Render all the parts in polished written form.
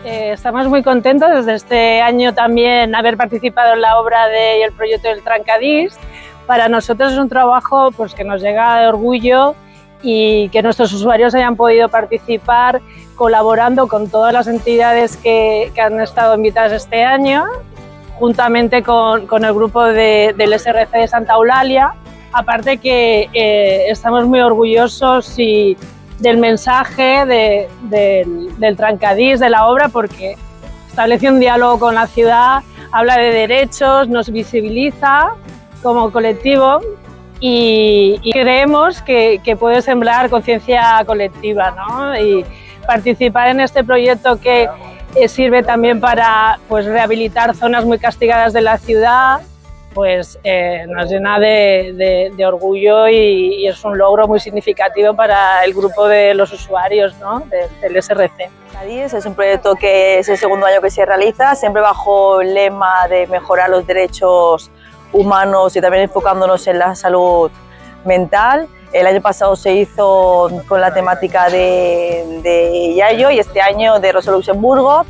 Estamos muy contentos desde este año también haber participado en la obra y el proyecto del Trencadís. Para nosotros es un trabajo pues, que nos llega de orgullo y que nuestros usuarios hayan podido participar colaborando con todas las entidades que han estado invitadas este año, juntamente con el grupo del SRC de Santa Eulalia. Aparte que estamos muy orgullosos del mensaje del Trencadís, de la obra, porque establece un diálogo con la ciudad, habla de derechos, nos visibiliza como colectivo y creemos que puede sembrar conciencia colectiva, ¿no? Y participar en este proyecto que sirve también para pues, rehabilitar zonas muy castigadas de la ciudad, pues nos llena de orgullo y es un logro muy significativo para el grupo de los usuarios, ¿no? del SRC. Trencadís es un proyecto que es el segundo año que se realiza, siempre bajo el lema de mejorar los derechos humanos y también enfocándonos en la salud mental. El año pasado se hizo con la temática de Yayo y este año de Rosa Luxemburgo.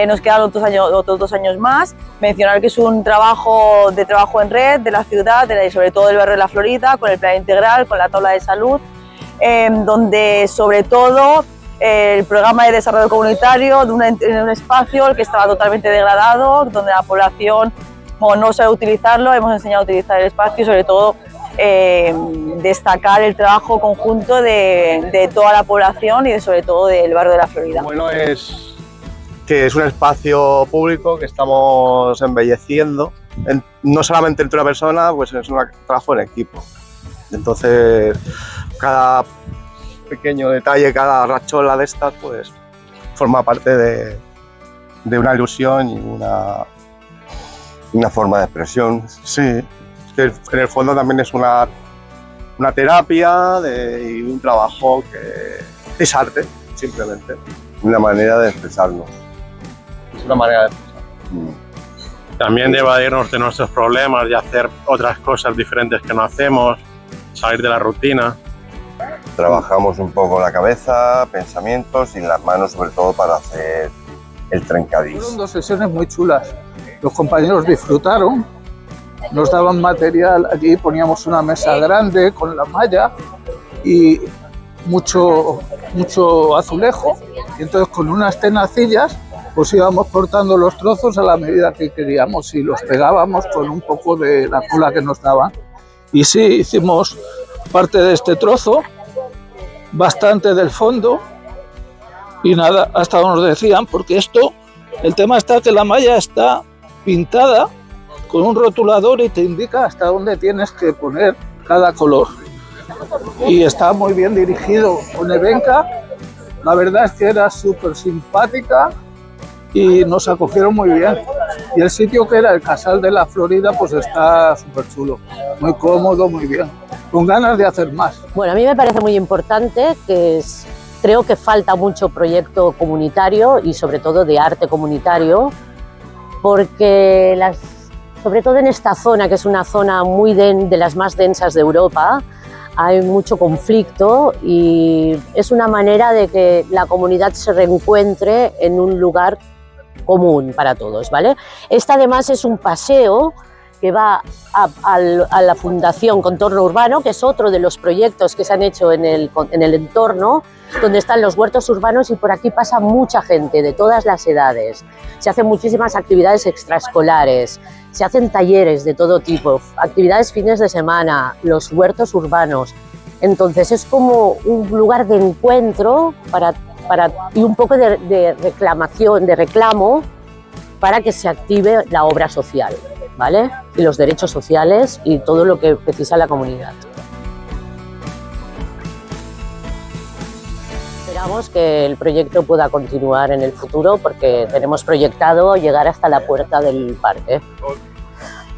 Nos quedan otros 2 años más. Mencionar que es un trabajo en red de la ciudad, sobre todo del barrio de la Florida, con el plan integral, con la tabla de salud, donde sobre todo el programa de desarrollo comunitario en un espacio que estaba totalmente degradado, donde la población no sabe utilizarlo. Hemos enseñado a utilizar el espacio y sobre todo destacar el trabajo conjunto de toda la población y sobre todo del barrio de la Florida. Bueno, es que es un espacio público que estamos embelleciendo, no solamente entre una persona, pues es un trabajo en equipo. Entonces, cada pequeño detalle, cada rachola de estas, pues forma parte de una ilusión y una forma de expresión. Sí, es que en el fondo también es una terapia y un trabajo que es arte, simplemente, una manera de expresarnos. Es una manera de expresarnos. También de evadirnos de nuestros problemas y hacer otras cosas diferentes que no hacemos, salir de la rutina. Trabajamos un poco la cabeza, pensamientos y las manos sobre todo para hacer el Trencadís. Fueron 2 sesiones muy chulas. Los compañeros disfrutaron, nos daban material, allí poníamos una mesa grande con la malla y mucho azulejo, y entonces con unas tenacillas pues íbamos cortando los trozos a la medida que queríamos y los pegábamos con un poco de la cola que nos daban. Y sí, hicimos parte de este trozo, bastante del fondo y nada, hasta nos decían, porque el tema está que la malla está pintada con un rotulador y te indica hasta dónde tienes que poner cada color. Y está muy bien dirigido con Evenka, la verdad es que era súper simpática y nos acogieron muy bien. Y el sitio que era el Casal de la Florida pues está súper chulo, muy cómodo, muy bien, con ganas de hacer más. Bueno, a mí me parece muy importante creo que falta mucho proyecto comunitario y sobre todo de arte comunitario, porque sobre todo en esta zona, que es una zona de las más densas de Europa, hay mucho conflicto y es una manera de que la comunidad se reencuentre en un lugar común para todos, ¿vale? Esta además es un paseo que va a la Fundación Contorno Urbano, que es otro de los proyectos que se han hecho en el entorno, donde están los huertos urbanos y por aquí pasa mucha gente de todas las edades. Se hacen muchísimas actividades extraescolares, se hacen talleres de todo tipo, actividades fines de semana, los huertos urbanos. Entonces es como un lugar de encuentro y un poco de reclamo para que se active la obra social, ¿vale? Y los derechos sociales y todo lo que precisa la comunidad. Esperamos que el proyecto pueda continuar en el futuro porque tenemos proyectado llegar hasta la puerta del parque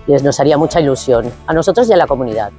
y nos haría mucha ilusión, a nosotros y a la comunidad.